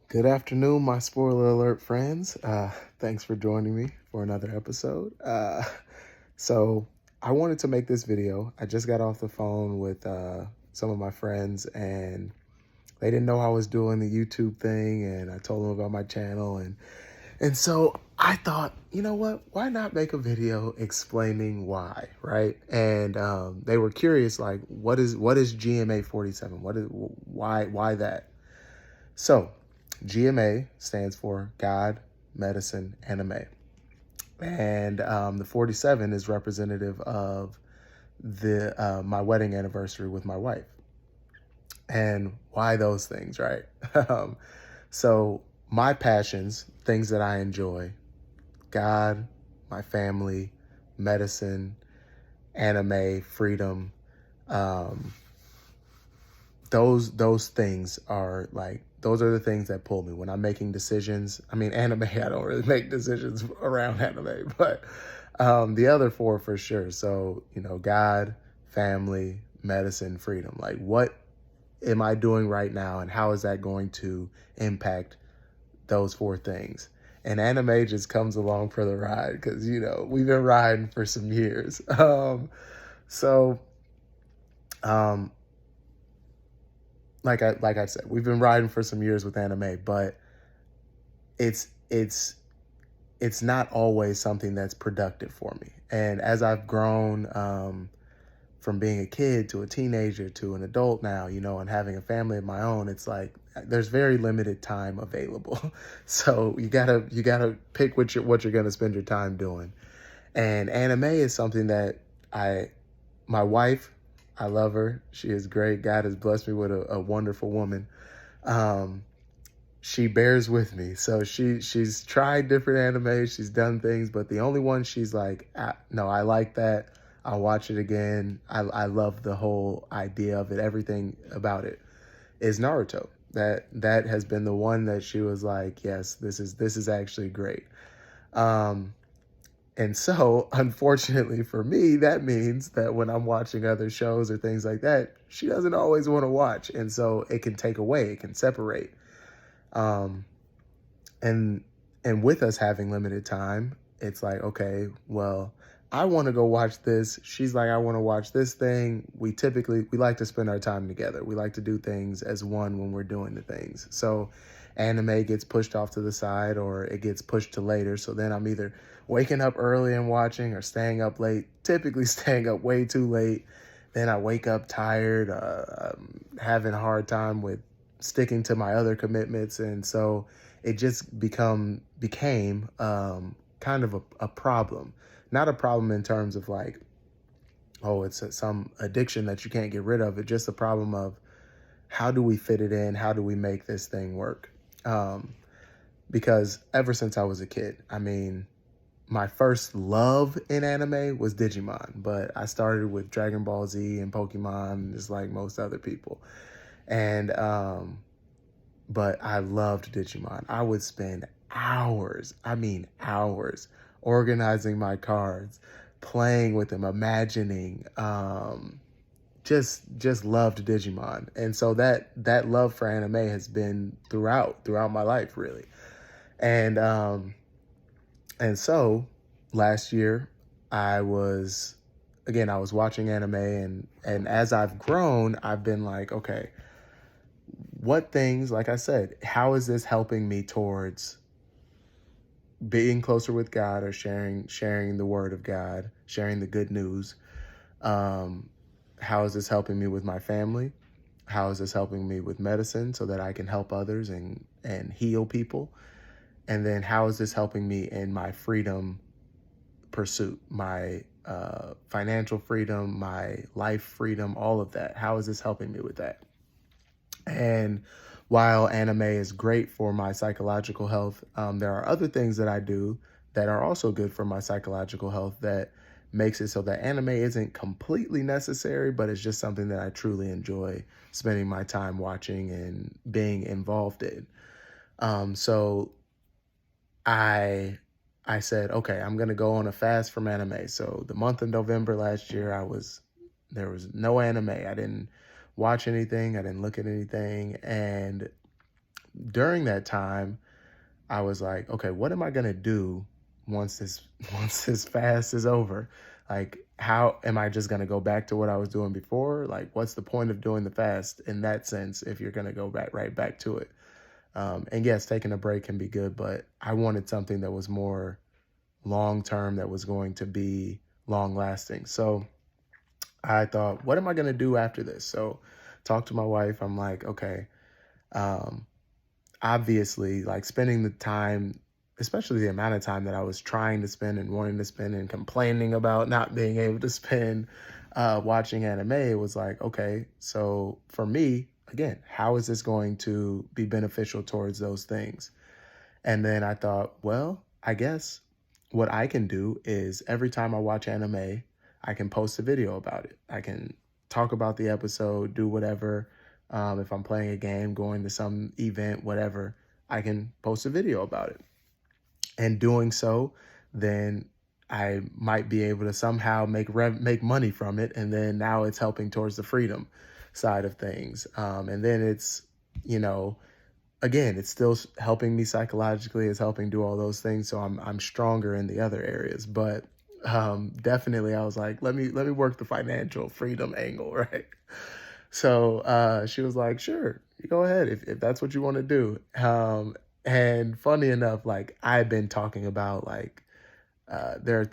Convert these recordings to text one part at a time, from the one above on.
Good afternoon, my spoiler alert friends. Thanks for joining me for another episode. So I wanted to make this video. I just got off the phone with some of my friends, and they didn't know I was doing the YouTube thing, and I told them about my channel, and so I thought, you know what? Why not make a video explaining why, right? And they were curious, like, what is GMA 47? Why that? So, GMA stands for God, Medicine, Anime. And the 47 is representative of the my wedding anniversary with my wife. And why those things, right? um, so, my passions, things that I enjoy, God, my family, medicine, anime, freedom, um, those things are like those are the things that pull me when I'm making decisions. I mean, anime, I don't really make decisions around anime, but the other four for sure. So, God, family, medicine, freedom. Like, what am I doing right now, and how is that going to impact those four things? And anime just comes along for the ride because we've been riding for some years. So um, like I said, we've been riding for some years with anime, but it's it's it's not always something that's productive for me. And as I've grown from being a kid to a teenager to an adult now, and having a family of my own, it's like there's very limited time available. So you gotta pick what you're gonna spend your time doing. And anime is something that my wife, I love her. She is great. God has blessed me with a wonderful woman. Um, she bears with me. So she's tried different anime. She's done things, but the only one she's like, no, I like that. I'll watch it again. I love the whole idea of it. Everything about it is Naruto. That has been the one that she was like, yes, this is actually great. Um, and so, unfortunately for me, that means that when I'm watching other shows or things like that, she doesn't always want to watch. And so it can take away, it can separate. Um, and and with us having limited time, it's like, okay, well, I want to go watch this. She's like, I want to watch this thing. We like to spend our time together. We like to do things as one when we're doing the things. So anime gets pushed off to the side, or it gets pushed to later. So then I'm either waking up early and watching, or staying up late, typically staying up way too late. Then I wake up tired, having a hard time with sticking to my other commitments. And so it just became kind of a problem. Not a problem in terms of like, oh, it's some addiction that you can't get rid of. It's just a problem of, how do we fit it in? How do we make this thing work? Um, because ever since I was a kid, I mean, my first love in anime was Digimon, but I started with Dragon Ball Z and Pokemon, just like most other people. And but I loved Digimon. I would spend hours, I mean hours, organizing my cards, playing with them, imagining, just loved Digimon. And so that love for anime has been throughout my life, really. And so last year I was I was watching anime, and as I've grown, I've been like, okay, what things, like I said, how is this helping me towards being closer with God, or sharing the word of God, sharing the good news? Um, how is this helping me with my family? How is this helping me with medicine so that I can help others and heal people? And then how is this helping me in my freedom pursuit, my financial freedom, my life freedom, all of that? How is this helping me with that? And while anime is great for my psychological health, there are other things that I do that are also good for my psychological health, that makes it so that anime isn't completely necessary, but it's just something that I truly enjoy spending my time watching and being involved in. So I I said, okay, I'm gonna go on a fast from anime. So the month of November last year, there was no anime. I didn't watch anything. I didn't look at anything. And during that time, I was like, okay, what am I gonna do once this once this fast is over? Like, how am I just gonna go back to what I was doing before? Like, what's the point of doing the fast in that sense if you're gonna go back right back to it? And yes, taking a break can be good, but I wanted something that was more long term, that was going to be long lasting. So I thought, what am I gonna do after this? So talked to my wife. I'm like, okay, um, obviously, like spending the time, especially the amount of time that I was trying to spend and wanting to spend and complaining about not being able to spend watching anime, it was like, okay, so for me, again, how is this going to be beneficial towards those things? And then I thought, well, I guess what I can do is every time I watch anime, I can post a video about it. I can talk about the episode, do whatever. If I'm playing a game, going to some event, whatever, I can post a video about it. And doing so, then I might be able to somehow make money from it. And then now it's helping towards the freedom side of things. And then it's, you know, again, it's still helping me psychologically. It's helping do all those things. So I'm stronger in the other areas. But definitely, I was like, let me work the financial freedom angle, right? So she was like, sure, you go ahead if that's what you want to do. And funny enough, like I've been talking about like there are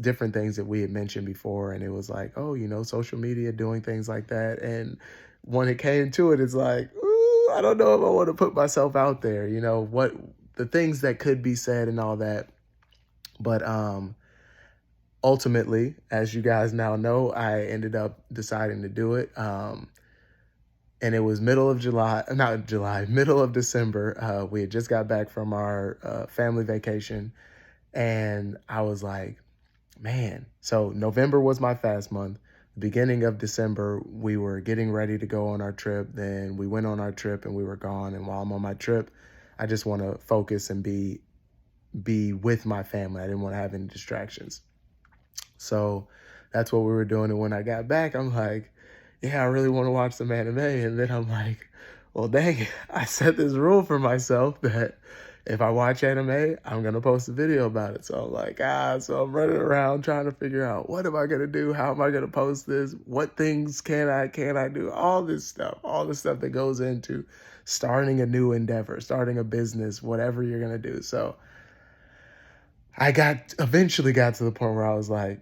different things that we had mentioned before, and it was like, oh, social media, doing things like that. And when it came to it, it's like, ooh, I don't know if I want to put myself out there, what the things that could be said and all that. But ultimately, as you guys now know, I ended up deciding to do it. And it was middle of July, not July, middle of December. We had just got back from our family vacation, and I was like, man. So November was my fast month. The beginning of December, we were getting ready to go on our trip. Then we went on our trip and we were gone. And while I'm on my trip, I just want to focus and be with my family. I didn't want to have any distractions. So that's what we were doing. And when I got back, I'm like, yeah, I really want to watch some anime. And then I'm like, well, dang it. I set this rule for myself that if I watch anime, I'm going to post a video about it. So I'm like, so I'm running around trying to figure out, what am I going to do? How am I going to post this? What things can I do? All the stuff that goes into starting a new endeavor, starting a business, whatever you're going to do. So I eventually got to the point where I was like,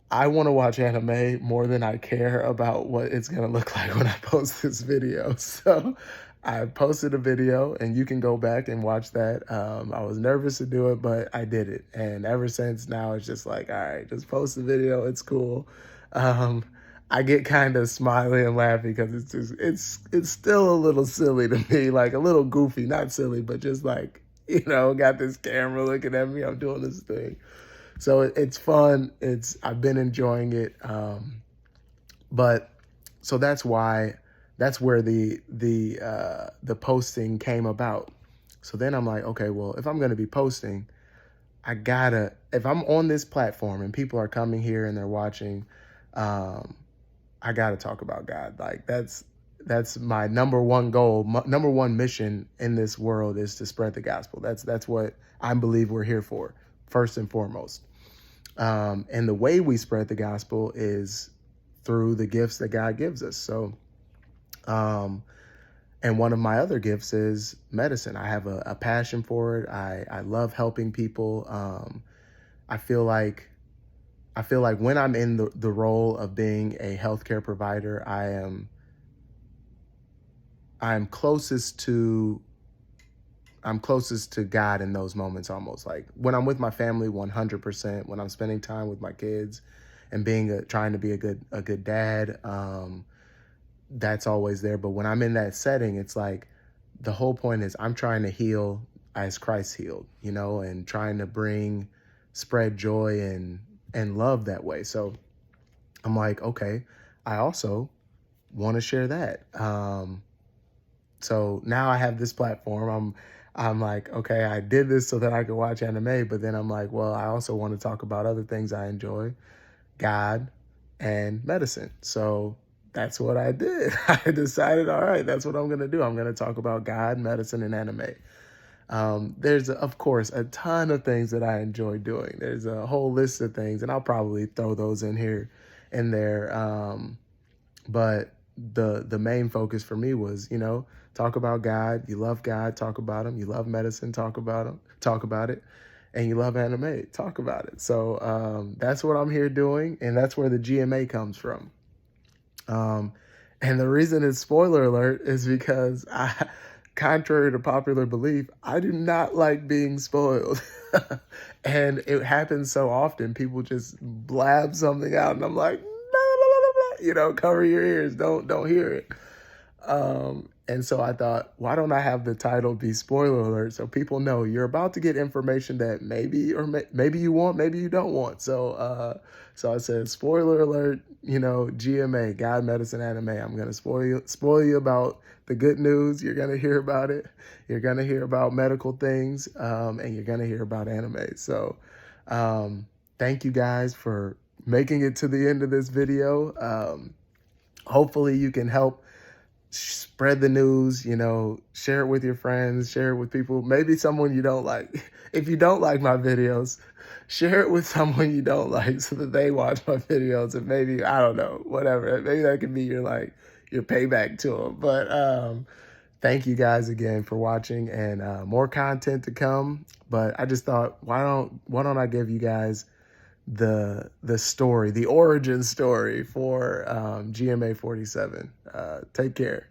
I want to watch anime more than I care about what it's going to look like when I post this video. So I posted a video, and you can go back and watch that. I was nervous to do it, but I did it. And ever since now, it's just like, all right, just post the video. It's cool. I get kind of smiling and laughing because it's still a little silly to me, like a little goofy, not silly, but just like, got this camera looking at me. I'm doing this thing. So it's fun. I've been enjoying it. But so that's where the posting came about. So then I'm like, okay, well, if I'm going to be posting, if I'm on this platform and people are coming here and they're watching, I gotta talk about God. Like that's my number one goal, number one mission in this world is to spread the gospel. That's what I believe we're here for, first and foremost. And the way we spread the gospel is through the gifts that God gives us. So, and one of my other gifts is medicine. I have a passion for it. I love helping people. I feel like when I'm in the role of being a healthcare provider, I'm closest to God in those moments, almost. Like when I'm with my family, 100%. When I'm spending time with my kids and trying to be a good dad, that's always there. But when I'm in that setting, it's like the whole point is I'm trying to heal as Christ healed, and trying to spread joy and love that way. So I'm like, okay, I also want to share that. So now I have this platform. I'm like, okay, I did this so that I could watch anime, but then I'm like, well, I also want to talk about other things I enjoy, God and medicine. So that's what I did. I decided, all right, that's what I'm going to do. I'm going to talk about God, medicine, and anime. There's, of course, a ton of things that I enjoy doing. There's a whole list of things, and I'll probably throw those in there. But the main focus for me was, talk about God. You love God, talk about him. You love medicine, talk about him, talk about it. And you love anime, talk about it. So that's what I'm here doing, and that's where the GMA comes from. And the reason it's spoiler alert is because contrary to popular belief, I do not like being spoiled. And it happens so often. People just blab something out and I'm like, no, cover your ears. Don't hear it. And so I thought, why don't I have the title be spoiler alert so people know you're about to get information that maybe you want, maybe you don't want. So I said, spoiler alert, GMA, God, Medicine, Anime. I'm going to spoil you about the good news. You're going to hear about it. You're going to hear about medical things, and you're going to hear about anime. So thank you guys for making it to the end of this video. Hopefully you can help spread the news, share it with your friends, share it with people, maybe someone you don't like. If you don't like my videos, share it with someone you don't like so that they watch my videos and maybe, I don't know, whatever. Maybe that could be your payback to them. But thank you guys again for watching, and more content to come. But I just thought, why don't I give you guys the story, the origin story for GMA 47. Take care.